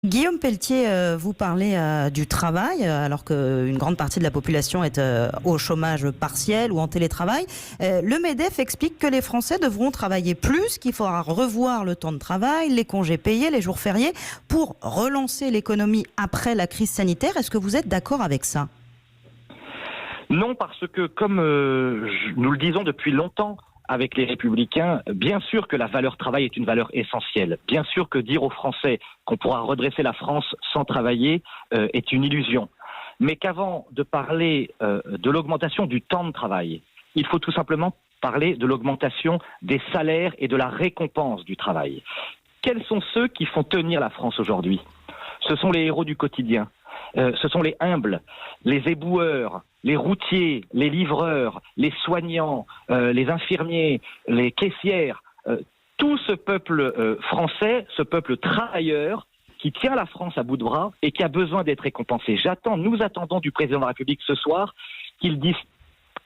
Guillaume Pelletier, vous parlez du travail, alors qu'une grande partie de la population est au chômage partiel ou en télétravail. Le MEDEF explique que les Français devront travailler plus, qu'il faudra revoir le temps de travail, les congés payés, les jours fériés, pour relancer l'économie après la crise sanitaire. Est-ce que vous êtes d'accord avec ça ? Non, parce que comme nous le disons depuis longtemps avec les Républicains, bien sûr que la valeur travail est une valeur essentielle. Bien sûr que dire aux Français qu'on pourra redresser la France sans travailler est une illusion. Mais qu'avant de parler de l'augmentation du temps de travail, il faut tout simplement parler de l'augmentation des salaires et de la récompense du travail. Quels sont ceux qui font tenir la France aujourd'hui ? Ce sont les héros du quotidien. Ce sont les humbles, les éboueurs, les routiers, les livreurs, les soignants, les infirmiers, les caissières, tout ce peuple français, ce peuple travailleur qui tient la France à bout de bras et qui a besoin d'être récompensé. Nous attendons du président de la République ce soir qu'il dise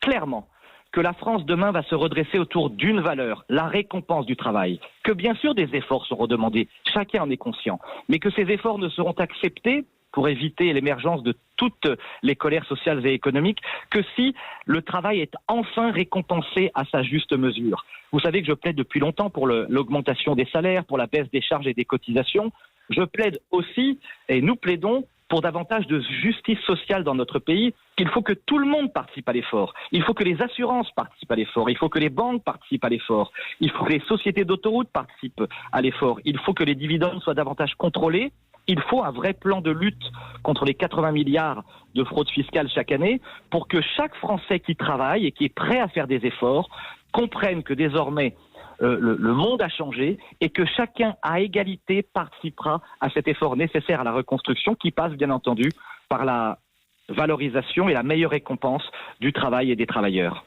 clairement que la France demain va se redresser autour d'une valeur, la récompense du travail, que bien sûr des efforts seront demandés, chacun en est conscient, mais que ces efforts ne seront acceptés pour éviter l'émergence de toutes les colères sociales et économiques, que si le travail est enfin récompensé à sa juste mesure. Vous savez que je plaide depuis longtemps pour l'augmentation des salaires, pour la baisse des charges et des cotisations. Je plaide aussi, et nous plaidons, pour davantage de justice sociale dans notre pays. Il faut que tout le monde participe à l'effort. Il faut que les assurances participent à l'effort. Il faut que les banques participent à l'effort. Il faut que les sociétés d'autoroutes participent à l'effort. Il faut que les dividendes soient davantage contrôlés. Il faut un vrai plan de lutte contre les 80 milliards de fraude fiscale chaque année pour que chaque Français qui travaille et qui est prêt à faire des efforts comprenne que désormais le monde a changé et que chacun à égalité participera à cet effort nécessaire à la reconstruction qui passe bien entendu par la valorisation et la meilleure récompense du travail et des travailleurs.